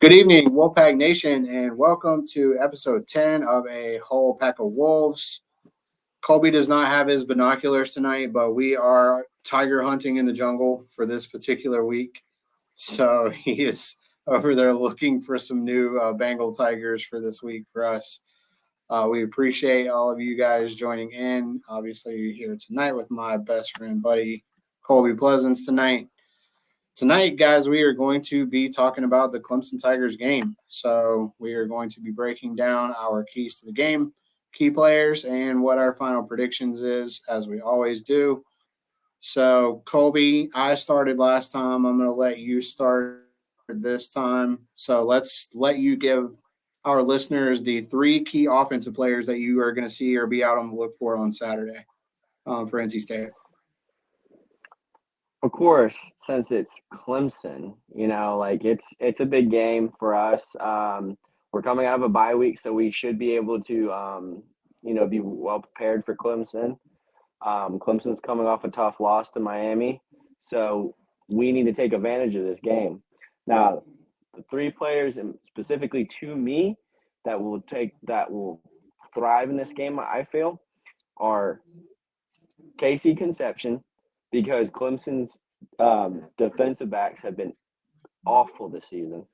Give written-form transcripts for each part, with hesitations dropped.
Good evening, Wolfpack Nation, and welcome to episode 10 of A Whole Pack of Wolves. Colby does not have his binoculars tonight, but we are tiger hunting in the jungle for this particular week. So he is over there looking for some new Bengal tigers for this week for us. We appreciate all of you guys joining in. Obviously, you're here tonight with my best friend, buddy, Colby Pleasance tonight. Tonight, guys, we are going to be talking about the Clemson Tigers game. So we are going to be breaking down our keys to the game, key players, and what our final predictions is, as we always do. So, Colby, I started last time. I'm going to let you start this time. So let's let you give our listeners the three key offensive players that you are going to see or be out on the look for on Saturday for NC State. Of course, since it's Clemson, it's a big game for us. We're coming out of a bye week, so we should be able to, be well prepared for Clemson. Clemson's coming off a tough loss to Miami, so we need to take advantage of this game. Now, the three players, and specifically to me, that will thrive in this game, I feel, are Casey Conception, because Clemson's defensive backs have been awful this season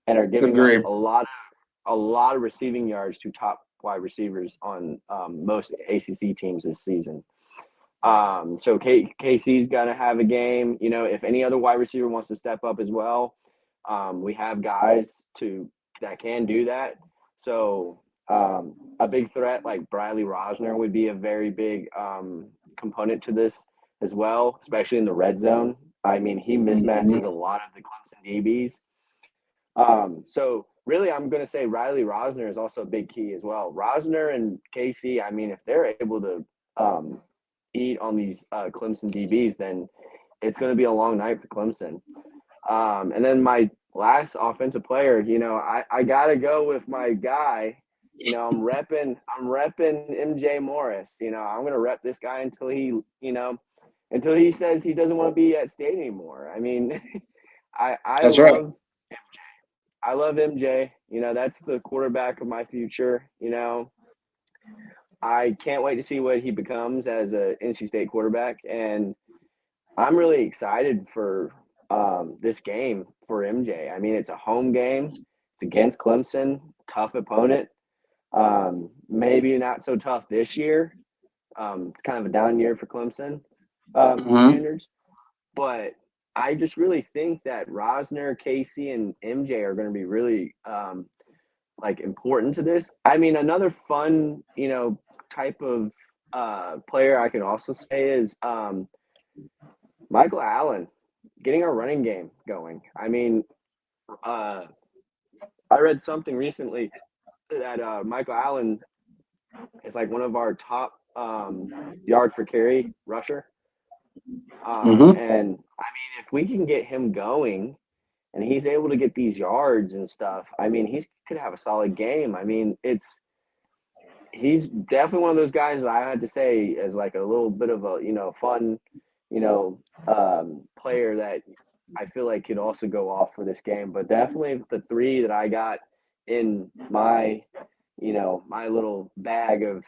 and are giving up a lot of receiving yards to top wide receivers on most ACC teams this season. So KC's got to have a game. If any other wide receiver wants to step up as well, we have guys that can do that. So a big threat like Bradley Rosner would be a very big component to this as well, especially in the red zone. I mean, he mismatches a lot of the Clemson DBs. So really, I'm going to say Riley Rosner is also a big key as well. Rosner and KC, I mean, if they're able to eat on these Clemson DBs, then it's going to be a long night for Clemson. And then my last offensive player, I got to go with my guy. I'm repping MJ Morris. I'm going to rep this guy until he says he doesn't want to be at state anymore. I mean, I That's love right. MJ. I love MJ. That's the quarterback of my future. I can't wait to see what he becomes as a NC State quarterback, and I'm really excited for this game for MJ. I mean, it's a home game. It's against Clemson, tough opponent. Maybe not so tough this year. Kind of a down year for Clemson standards. But I just really think that Rosner, Casey, and MJ are going to be really important to this. I mean, another fun, type of player I could also say is Michael Allen, getting our running game going. I mean, I read something recently that Michael Allen is like one of our top yard per carry rusher. And I mean, if we can get him going and he's able to get these yards and stuff, I mean, he could have a solid game. I mean, he's definitely one of those guys that I had to say as like a little bit of a, fun, player that I feel like could also go off for this game. But definitely the three that I got in my, my little bag of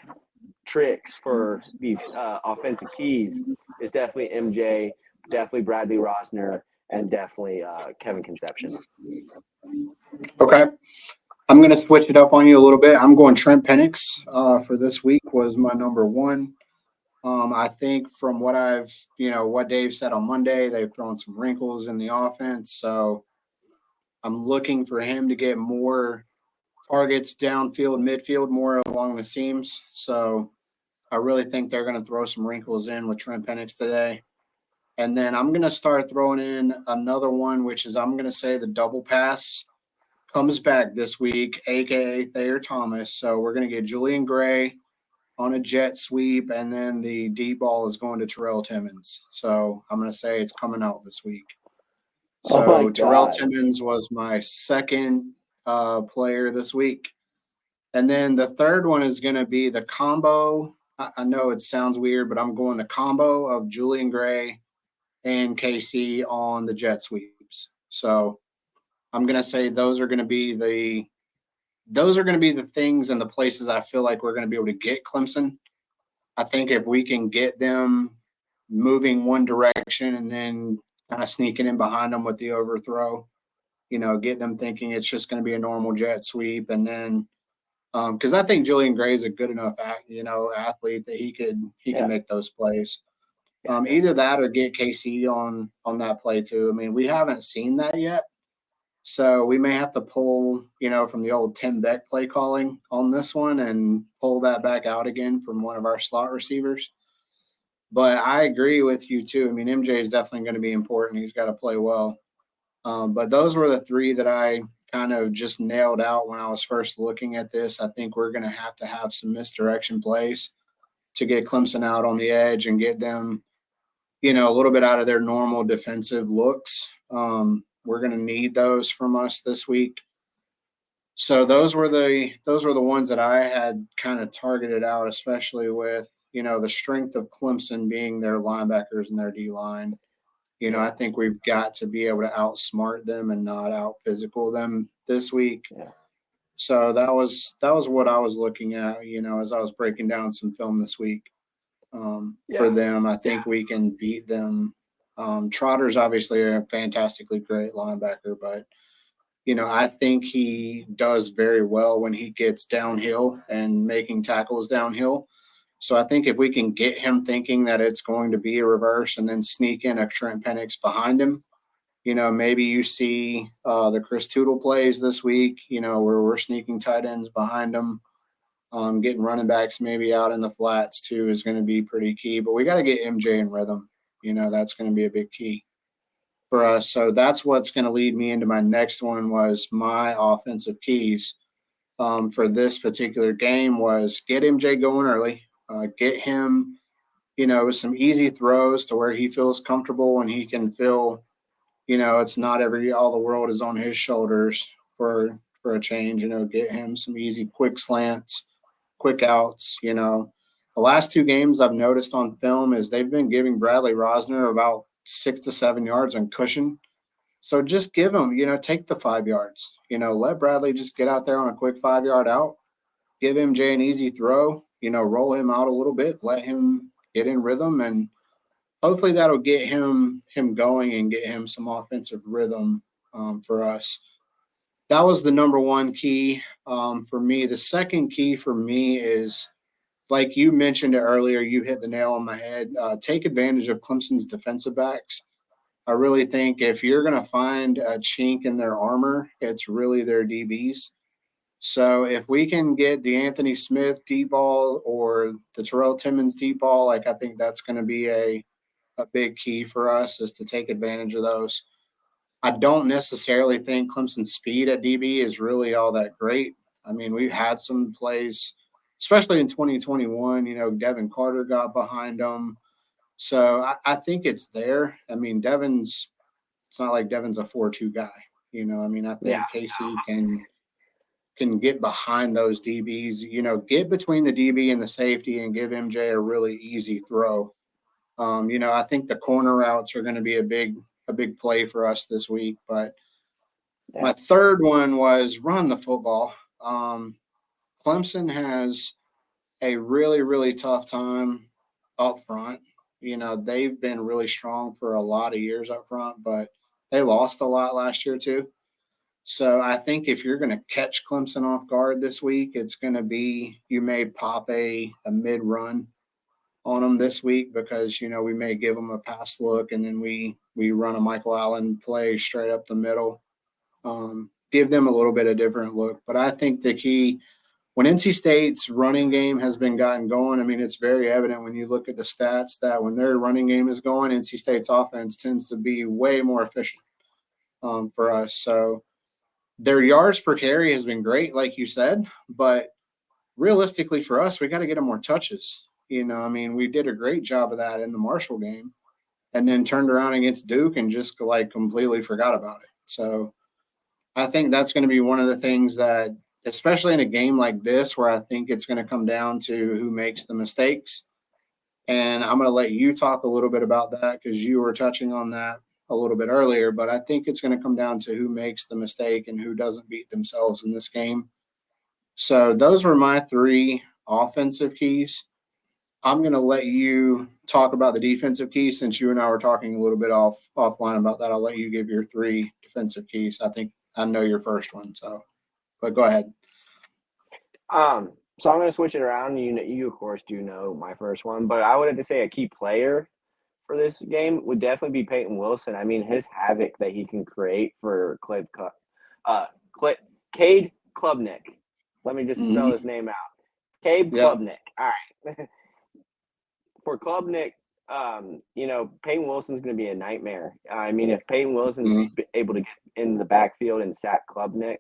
tricks for these offensive keys is definitely MJ, definitely Bradley Rosner, and definitely Kevin Conception. Okay. I'm going to switch it up on you a little bit. I'm going Trent Penix for this week was my number one. I think from what what Dave said on Monday, they've thrown some wrinkles in the offense. So I'm looking for him to get more targets downfield, midfield, more along the seams. So I really think they're going to throw some wrinkles in with Trent Penix today. And then I'm going to start throwing in another one, which is I'm going to say the double pass comes back this week, a.k.a. Thayer Thomas. So we're going to get Julian Gray on a jet sweep, and then the deep ball is going to Terrell Timmons. So I'm going to say it's coming out this week. So Terrell Timmons was my second player this week. And then the third one is going to be the combo. I know it sounds weird, but I'm going the combo of Julian Gray and Casey on the jet sweeps. So I'm going to say those are going to be the things and the places I feel like we're going to be able to get Clemson. I think if we can get them moving one direction and then kind of sneaking in behind them with the overthrow, get them thinking it's just going to be a normal jet sweep, and then because I think Julian Gray is a good enough athlete that he can Yeah. make those plays. Yeah. Either that or get KC on that play too. I mean, we haven't seen that yet, so we may have to pull from the old Tim Beck play calling on this one and pull that back out again from one of our slot receivers. But I agree with you too. I mean, MJ is definitely going to be important. He's got to play well. But those were the three that I kind of just nailed out when I was first looking at this. I think we're going to have some misdirection plays to get Clemson out on the edge and get them, a little bit out of their normal defensive looks. We're going to need those from us this week. So those were the ones that I had kind of targeted out, especially with the strength of Clemson being their linebackers and their D line. I think we've got to be able to outsmart them and not out physical them this week. Yeah. So that was what I was looking at, as I was breaking down some film this week. For them, I think we can beat them. Trotter's obviously a fantastically great linebacker, but I think he does very well when he gets downhill and making tackles downhill. So I think if we can get him thinking that it's going to be a reverse and then sneak in a Trent Penix behind him, maybe you see the Chris Tootle plays this week, where we're sneaking tight ends behind them. Getting running backs maybe out in the flats too is going to be pretty key. But we got to get MJ in rhythm. That's going to be a big key for us. So that's what's going to lead me into my next one was my offensive keys for this particular game was get MJ going early, get him, with some easy throws to where he feels comfortable and he can feel, it's not all the world is on his shoulders for a change, get him some easy, quick slants, quick outs, The last two games I've noticed on film is they've been giving Bradley Rosner about 6 to 7 yards on cushion. So just give him, take the 5 yards. Let Bradley just get out there on a quick 5-yard out. Give MJ an easy throw, roll him out a little bit, let him get in rhythm, and hopefully that'll get him going and get him some offensive rhythm for us. That was the number one key for me. The second key for me is, like you mentioned it earlier, you hit the nail on the head. Take advantage of Clemson's defensive backs. I really think if you're going to find a chink in their armor, it's really their DBs. So if we can get the Anthony Smith deep ball or the Terrell Timmons deep ball, I think that's going to be a big key for us is to take advantage of those. I don't necessarily think Clemson's speed at DB is really all that great. I mean, we've had some plays, especially in 2021, Devin Carter got behind them. So I think it's there. I mean, it's not like Devin's a 4-2 guy. I think Casey can get behind those DBs, get between the DB and the safety and give MJ a really easy throw. I think the corner routes are going to be a big play for us this week. But my third one was run the football. Clemson has a really, really tough time up front. They've been really strong for a lot of years up front, but they lost a lot last year too. So I think if you're going to catch Clemson off guard this week, it's going to be you may pop a mid-run on them this week because, we may give them a pass look and then we run a Michael Allen play straight up the middle. Give them a little bit of different look. But I think the key – when NC State's running game has been gotten going, I mean, it's very evident when you look at the stats that when their running game is going, NC State's offense tends to be way more efficient for us. So their yards per carry has been great, like you said, but realistically for us, we got to get them more touches. We did a great job of that in the Marshall game and then turned around against Duke and just completely forgot about it. So I think that's going to be one of the things that, especially in a game like this, where I think it's going to come down to who makes the mistakes. And I'm going to let you talk a little bit about that because you were touching on that a little bit earlier, but I think it's going to come down to who makes the mistake and who doesn't beat themselves in this game. So those were my three offensive keys. I'm going to let you talk about the defensive keys since you and I were talking a little bit offline about that. I'll let you give your three defensive keys. I think I know your first one, so but go ahead. So I'm going to switch it around. You of course do know my first one, but I would have to say a key player for this game would definitely be Peyton Wilson. I mean, his havoc that he can create for Cade Klubnik. Let me just spell his name out. Cade Yeah. Klubnik. All right. For Klubnik, Peyton Wilson's going to be a nightmare. I mean, if Peyton Wilson's able to get in the backfield and sack Klubnik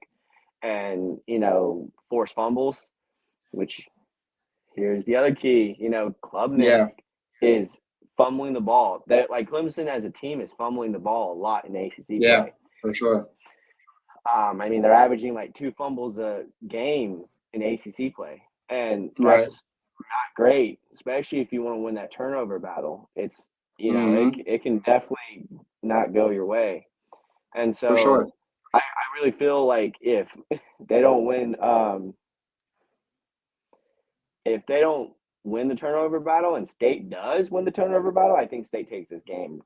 and, force fumbles, which here's the other key, Klubnik is fumbling the ball. That like Clemson as a team is fumbling the ball a lot in ACC play. For sure. I mean, they're averaging like 2 fumbles a game in ACC play, and that's not great, especially if you want to win that turnover battle. It's it can definitely not go your way, and so for sure. I really feel like if they don't win, the turnover battle and State does win the turnover battle, I think State takes this game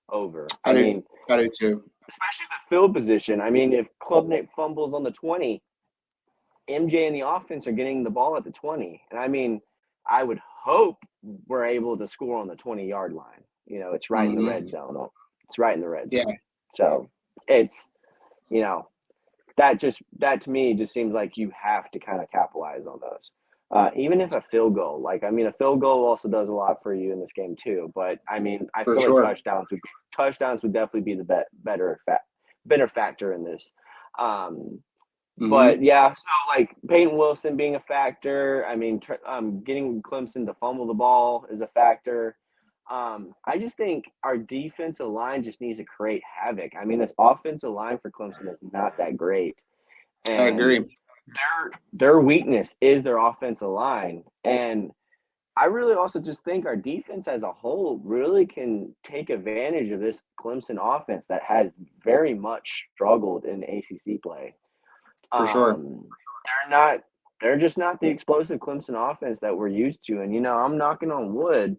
over. I do too. Especially the field position. I mean, if Klubnik fumbles on the 20, MJ and the offense are getting the ball at the 20. And I mean, I would hope we're able to score on the 20-yard line. It's right in the red zone. It's right in the red zone. So it's, that to me just seems like you have to kind of capitalize on those. Even if a field goal, a field goal also does a lot for you in this game too. But I mean, I feel like touchdowns would definitely be the better factor in this. But yeah, so like Peyton Wilson being a factor. I mean, getting Clemson to fumble the ball is a factor. I just think our defensive line just needs to create havoc. I mean, this offensive line for Clemson is not that great. And I agree. Their weakness is their offensive line. And I really also just think our defense as a whole really can take advantage of this Clemson offense that has very much struggled in ACC play. For sure. They're just not the explosive Clemson offense that we're used to. And, I'm knocking on wood,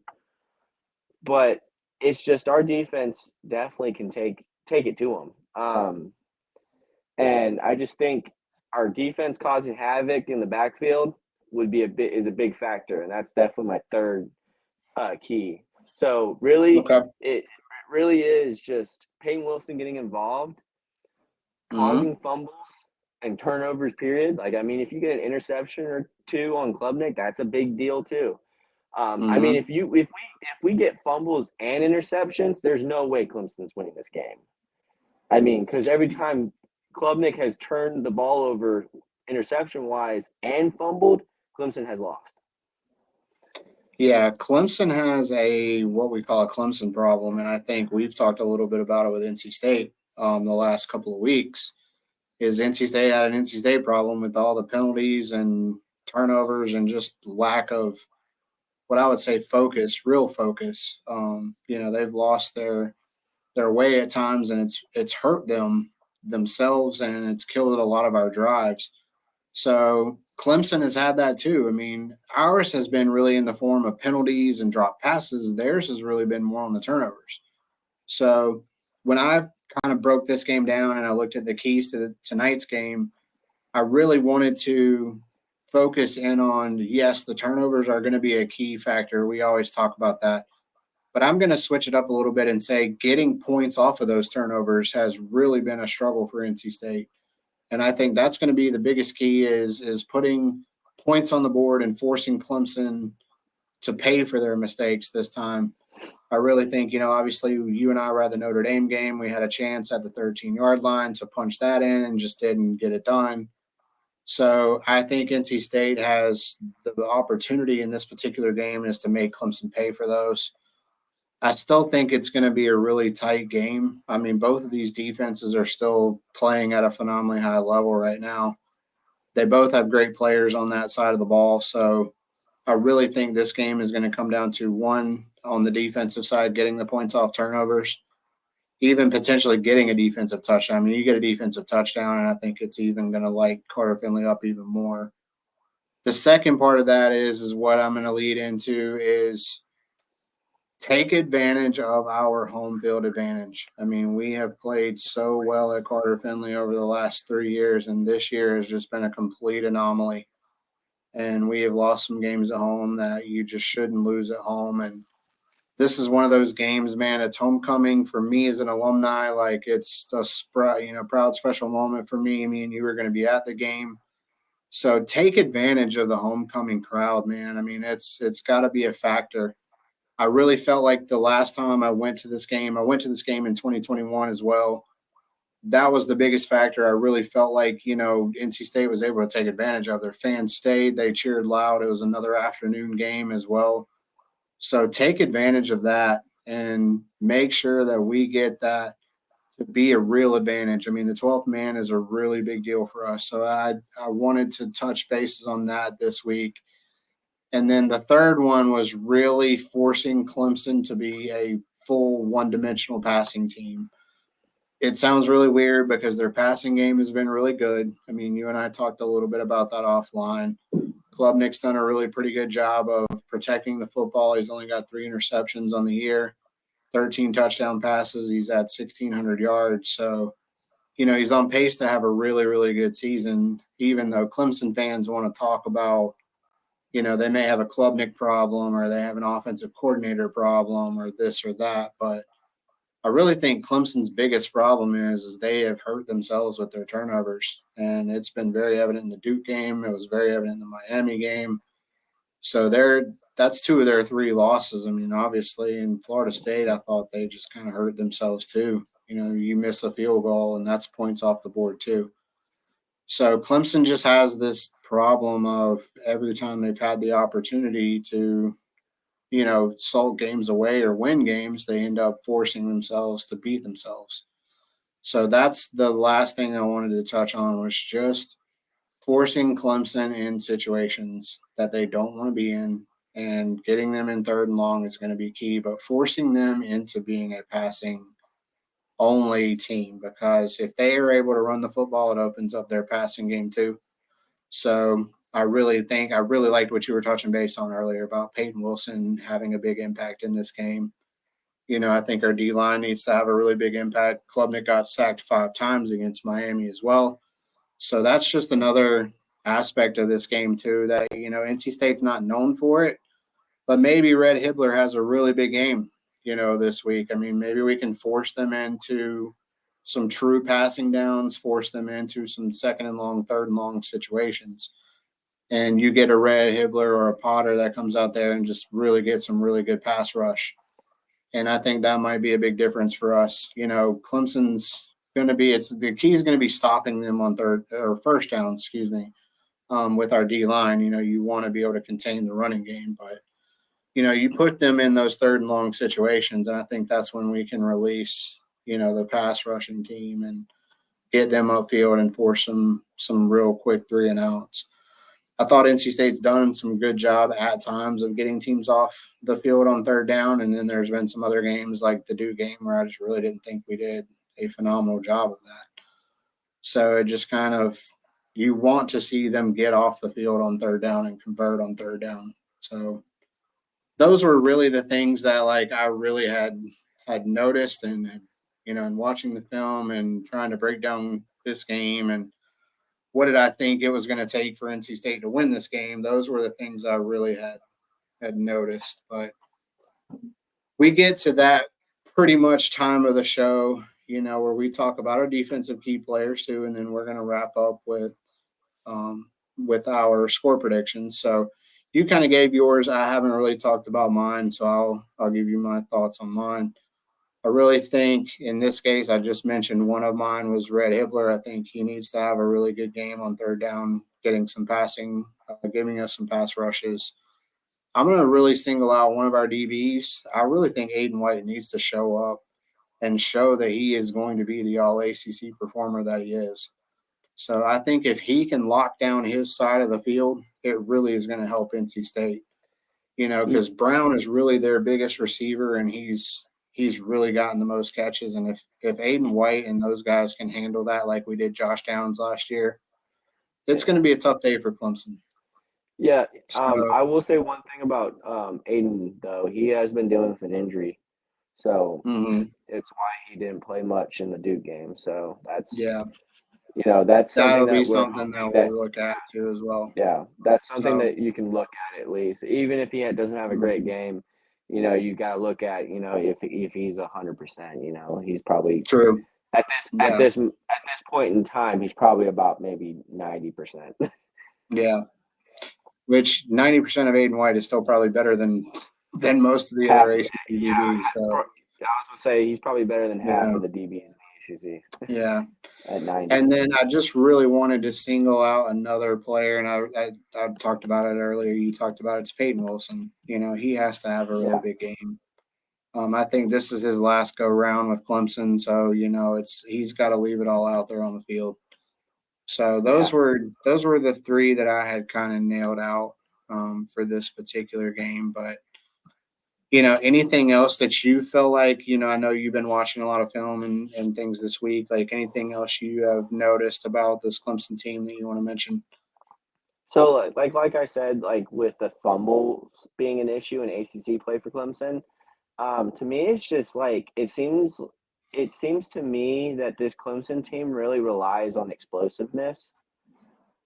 but it's just our defense definitely can take it to them. And I just think our defense causing havoc in the backfield is a big factor, and that's definitely my third key. So really, it really is just Peyton Wilson getting involved, causing fumbles and turnovers. Period. Like, I mean, if you get an interception or two on Klubnik, that's a big deal too. I mean, if we get fumbles and interceptions, there's no way Clemson's winning this game. I mean, because every time Klubnik has turned the ball over interception-wise and fumbled, Clemson has lost. Yeah, Clemson has what we call a Clemson problem, and I think we've talked a little bit about it with NC State the last couple of weeks, is NC State had an NC State problem with all the penalties and turnovers and just lack of what I would say real focus. They've lost their way at times, and it's hurt themselves, and it's killed a lot of our drives. So Clemson has had that too. I mean, ours has been really in the form of penalties and drop passes. Theirs has really been more on the turnovers. So when I kind of broke this game down and I looked at the keys to tonight's game, I really wanted to focus in on, yes, the turnovers are going to be a key factor. We always talk about that. But I'm going to switch it up a little bit and say getting points off of those turnovers has really been a struggle for NC State. And I think that's going to be the biggest key is putting points on the board and forcing Clemson to pay for their mistakes this time. I really think, obviously you and I were at the Notre Dame game. We had a chance at the 13-yard line to punch that in and just didn't get it done. So I think NC State has the opportunity in this particular game is to make Clemson pay for those. I still think it's going to be a really tight game. I mean, both of these defenses are still playing at a phenomenally high level right now. They both have great players on that side of the ball. So I really think this game is going to come down to one on the defensive side, getting the points off turnovers. even potentially getting a defensive touchdown. I mean, you get a defensive touchdown, and I think it's even going to light Carter Finley up even more. The second part of that is what I'm going to lead into is take advantage of our home field advantage. I mean, we have played so well at Carter Finley over the last 3 years, and this year has just been a complete anomaly. And we have lost some games at home that you just shouldn't lose at home. And this is one of those games, man. It's homecoming for me as an alumni. Like, it's a proud, special moment for me. Me and you are going to be at the game. So take advantage of the homecoming crowd, man. I mean, it's got to be a factor. I really felt like the last time I went to this game in 2021 as well. That was the biggest factor. I really felt like, NC State was able to take advantage of. Their fans stayed. They cheered loud. It was another afternoon game as well. So take advantage of that and make sure that we get that to be a real advantage. I mean, the 12th man is a really big deal for us. So I wanted to touch bases on that this week. And then the third one was really forcing Clemson to be a full one-dimensional passing team. It sounds really weird because their passing game has been really good. I mean, you and I talked a little bit about that offline. Klubnik's done a really pretty good job of protecting the football. He's only got 3 interceptions on the year, 13 touchdown passes. He's at 1,600 yards. So, he's on pace to have a really, really good season, even though Clemson fans want to talk about, they may have a Klubnik problem or they have an offensive coordinator problem or this or that. But I really think Clemson's biggest problem is they have hurt themselves with their turnovers. And it's been very evident in the Duke game. It was very evident in the Miami game. So that's 2 of their 3 losses. I mean, obviously in Florida State, I thought they just kind of hurt themselves too. You miss a field goal and that's points off the board too. So Clemson just has this problem of every time they've had the opportunity to, salt games away or win games, they end up forcing themselves to beat themselves. So that's the last thing I wanted to touch on was just forcing Clemson in situations that they don't want to be in, and getting them in 3rd and long is going to be key, but forcing them into being a passing only team, because if they are able to run the football, it opens up their passing game too. So I really liked what you were touching base on earlier about Peyton Wilson having a big impact in this game. I think our D-line needs to have a really big impact. Klubnik got sacked 5 times against Miami as well. So that's just another aspect of this game too that, NC State's not known for it, but maybe Red Hibbler has a really big game, this week. I mean, maybe we can force them into some true passing downs, force them into some 2nd and long, 3rd and long situations. And you get a Red Hibbler or a Potter that comes out there and just really gets some really good pass rush. And I think that might be a big difference for us. Clemson's going to be the key is going to be stopping them on 3rd or 1st down, with our D line. You want to be able to contain the running game, but you put them in those 3rd and long situations, and I think that's when we can release the pass rushing team and get them upfield and force some real quick 3 and outs. I thought NC State's done some good job at times of getting teams off the field on 3rd down, and then there's been some other games like the Duke game where I just really didn't think we did a phenomenal job of that. So it just kind of, you want to see them get off the field on 3rd down and convert on 3rd down. So those were really the things that I really had noticed, and in watching the film and trying to break down this game and what did I think it was going to take for NC State to win this game. Those were the things I really had noticed. But we get to that pretty much time of the show, where we talk about our defensive key players too, and then we're going to wrap up with our score predictions. So you kind of gave yours. I haven't really talked about mine, so I'll give you my thoughts on mine. I really think in this case, I just mentioned one of mine was Red Hibbler. I think he needs to have a really good game on 3rd down, getting some passing, giving us some pass rushes. I'm going to really single out one of our DBs. I really think Aiden White needs to show up and show that he is going to be the all-ACC performer that he is. So I think if he can lock down his side of the field, it really is going to help NC State. Because Brown is really their biggest receiver, and he's he's really gotten the most catches. And if Aiden White and those guys can handle that like we did Josh Downs last year, it's Yeah. going to be a tough day for Clemson. Yeah. So, I will say one thing about Aiden though. He has been dealing with an injury, so mhm, it's why he didn't play much in the Duke game. So yeah, that's something that'll be that we're something that hoping that we'll look at too as well. yeah, that's something So, that you can look at least. Even if doesn't have a great mhm, game, you got to look at if he's 100%. He's probably true. at this Yeah, point in time, he's probably about maybe 90%. yeah. Which 90% of Aiden White is still probably better than most of the other Half, ACC yeah. DBs. So, I was gonna say he's probably better than half yeah, of the DBs in the ACC yeah. at 90. And then I just really wanted to single out another player, and I talked about it earlier. You talked about it. It's Peyton Wilson. He has to have a really Yeah, big game. I think this is his last go round with Clemson, so he's got to leave it all out there on the field. So yeah. those were the three that I had kind of nailed out for this particular game. But anything else that you feel like, I know you've been watching a lot of film and things this week, like anything else you have noticed about this Clemson team that you want to mention? So like I said, like with the fumbles being an issue in ACC play for Clemson, to me, it's just like it seems to me that this Clemson team really relies on explosiveness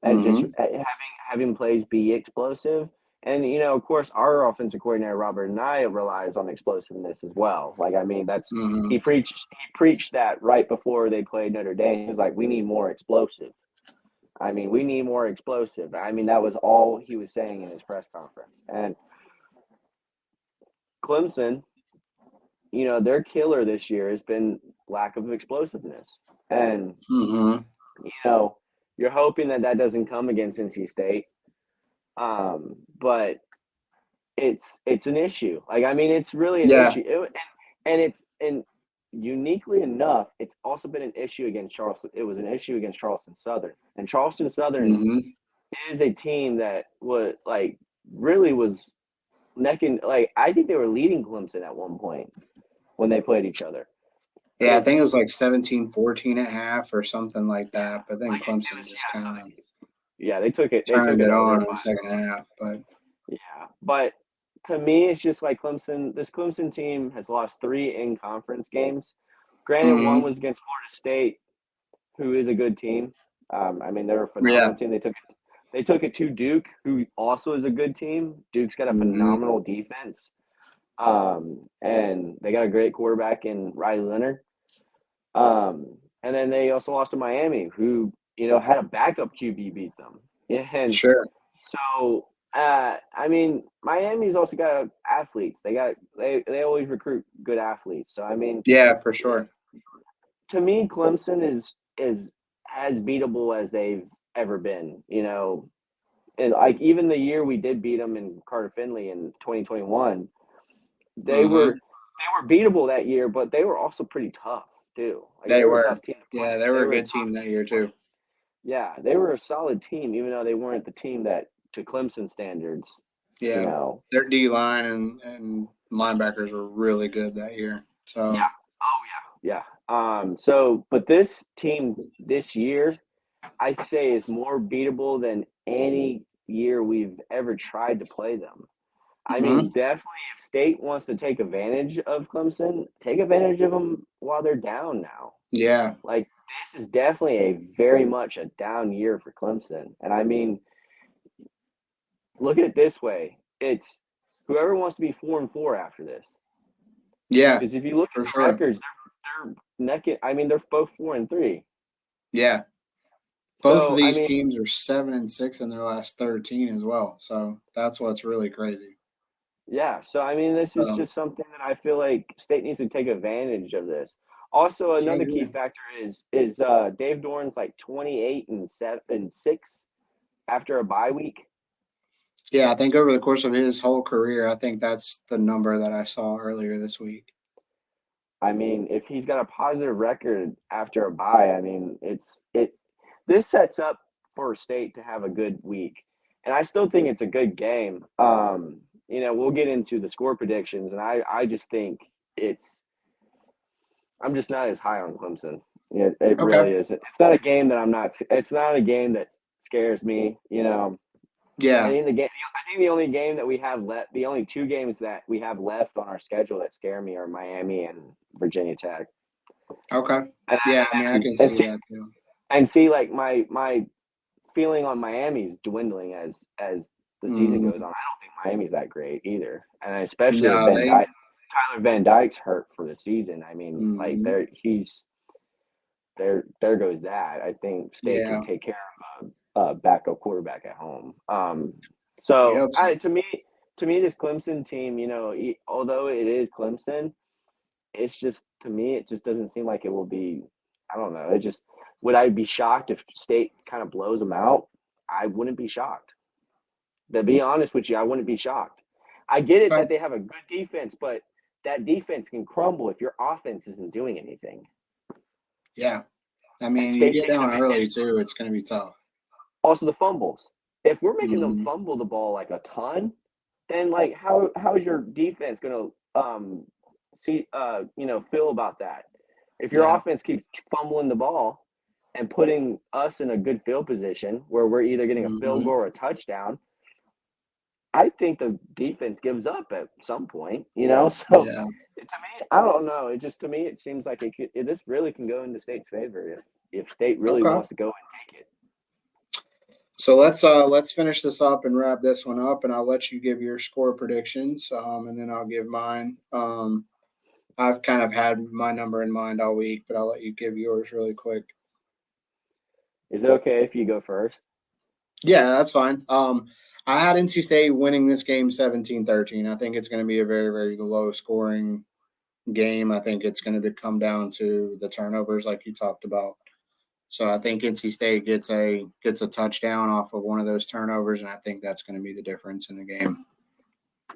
and just Mm-hmm. having plays be explosive. And of course, our offensive coordinator Robert and I relies on explosiveness as well. Like, I mean, that's Mm-hmm. he preached that right before they played Notre Dame. He was like, "We need more explosive." I mean, we need more explosive. I mean, that was all he was saying in his press conference. And Clemson, their killer this year has been lack of explosiveness. And, Mm-hmm. you know, you're hoping that doesn't come against NC State. But it's an issue. Like, I mean, it's really an Yeah. issue. And uniquely enough, it's also been an issue against Charleston. It was an issue against Charleston Southern. And Charleston Southern Mm-hmm. is a team that was necking, like, I think they were leading Clemson at one point when they played each other. Yeah, I think it It's was like 17-14 at half or something like yeah, that. But then like it Clemson was just yeah, kind of something. Yeah, they took turned it it over, on in but the second half. But yeah, but to me, it's just like Clemson. This Clemson team has lost 3 in conference games. Granted, one mm-hmm. was against Florida State, who is a good team. I mean, they're a Yeah. phenomenal team. They took it to Duke, who also is a good team. Duke's got a Mm-hmm. phenomenal defense, and they got a great quarterback in Riley Leonard. And then they also lost to Miami, who had a backup QB beat them. And Sure. so, I mean, Miami's also got athletes. They always recruit good athletes. So I mean, Yeah, for sure. to me, Clemson is as beatable as they've ever been. And like even the year we did beat them in Carter Finley in 2021, they Mm-hmm. were they were beatable that year, but they were also pretty tough too. Like They they were a were. tough team to Yeah, play. they were They a were a good tough team that team year to play. too. Yeah, they were a solid team, even though they weren't the team that to Clemson standards. You Yeah, know, their D line and linebackers were really good that year. yeah. So Oh yeah, yeah. But this team this year, I say, is more beatable than any year we've ever tried to play them. I mean, mhm. definitely, if State wants to take advantage of Clemson, take advantage of them while they're down now. Yeah, Like, this is definitely a very much a down year for Clemson. And I mean, look at it this way: it's whoever wants to be 4-4 after this. yeah, Because if you look at for the sure. records, they're necking. I mean, they're both 4-3. Yeah, both of So I these mean, teams are 7-6 in their last 13 as well. So that's what's really crazy. yeah. So I mean, this is So just something that I feel like State needs to take advantage of this. Also, I another key agree. factor is Dave Doran's like 28-7-6 after a bye week. Yeah, I think over the course of his whole career, I think that's the number that I saw earlier this week. I mean, if he's got a positive record after a bye, I mean, this sets up for State to have a good week, and I still think it's a good game. We'll get into the score predictions, and I just think it's I'm just not as high on Clemson. It Okay. really is. It's not a game that I'm not. It's not a game that scares me. Yeah. I think the only game that we have left, the only two games that we have left on our schedule that scare me are Miami and Virginia Tech. Okay. And Yeah. I mean, I can and see see, that too. and see like my feeling on Miami is dwindling as the season goes Mm, on. I don't think Miami's that great either, and especially with no, they. Tyler Van Dyke's hurt for the season. I mean, like Mm, there goes that. I think State can yeah. take care of a backup quarterback at home. We So hope so. to me, this Clemson team, although it is Clemson, it's just to me, it just doesn't seem like it will be. I don't know. It just would I be shocked if State kind of blows them out? I wouldn't be shocked. To be honest with you, I wouldn't be shocked. I get it Okay. that they have a good defense, but that defense can crumble if your offense isn't doing anything. Yeah. I And mean, you State get takes down advantage. early too. It's going to be tough. Also, the fumbles. If we're making them Mm, fumble the ball like a ton, then like how is your defense going to feel about that? If your yeah. offense keeps fumbling the ball and putting us in a good field position where we're either getting a field Hmm. goal or a touchdown, I think the defense gives up at some point. So Yeah. to me, I don't know. It just to me it seems like this really can go into State's favor if State really Okay. wants to go and take it. So let's finish this up and wrap this one up, and I'll let you give your score predictions, and then I'll give mine. I've kind of had my number in mind all week, but I'll let you give yours really quick. Is it okay if you go first? Yeah, that's fine. I had NC State winning this game 17-13. I think it's going to be a very, very low scoring game. I think it's going to come down to the turnovers like you talked about. So I think NC State gets a touchdown off of one of those turnovers, and I think that's going to be the difference in the game.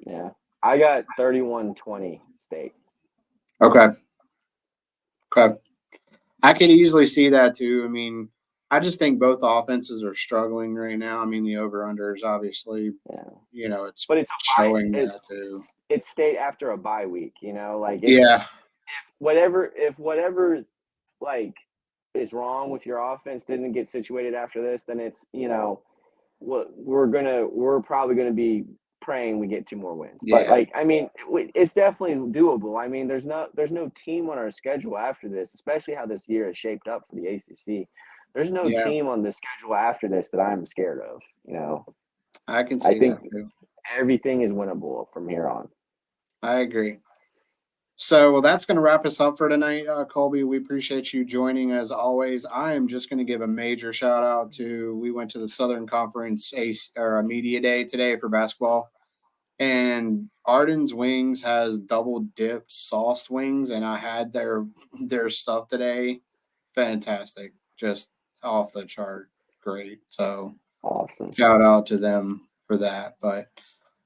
Yeah. I got 31-20 State. Okay. Okay. I could easily see that too. I mean, I just think both offenses are struggling right now. I mean, the over under is obviously, it's But it's showing that too. it's State after a bye week, like it's Yeah. if whatever like is wrong with your offense didn't get situated after this, then it's what we're probably gonna be praying we get two more wins. But Yeah. I mean, it's definitely doable. I mean, there's no team on our schedule after this, especially how this year is shaped up for the ACC. There's no Yeah. team on the schedule after this that I'm scared of. I can I see think that too. everything is winnable from here on. I agree. So, well, that's going to wrap us up for tonight, Colby. We appreciate you joining as always. I am just going to give a major shout out to we went to the Southern Conference or a media day today for basketball, and Arden's Wings has double dipped sauce wings, and I had their stuff today. Fantastic, just off the chart, great. So, Awesome. shout out to them for that. But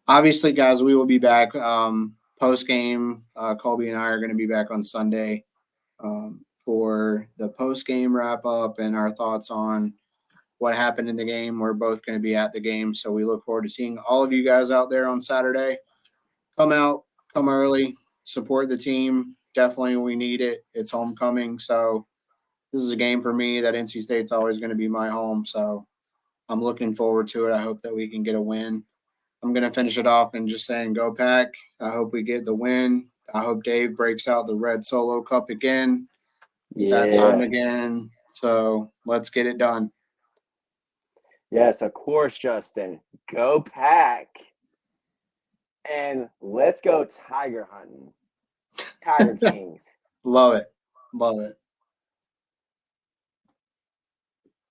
obviously, guys, we will be back post game. Colby and I are going to be back on Sunday for the post game wrap up and our thoughts on what happened in the game. We're both going to be at the game, so we look forward to seeing all of you guys out there on Saturday. Come out, come early, support the team. Definitely, we need it. It's homecoming, so this is a game for me that NC State's always going to be my home. So I'm looking forward to it. I hope that we can get a win. I'm going to finish it off and just saying, go Pack. I hope we get the win. I hope Dave breaks out the red solo cup again. It's that time Yeah. again. So let's get it done. Yes, of course, Justin. Go Pack. And let's go tiger hunting. Tiger Kings. Love it. Love it.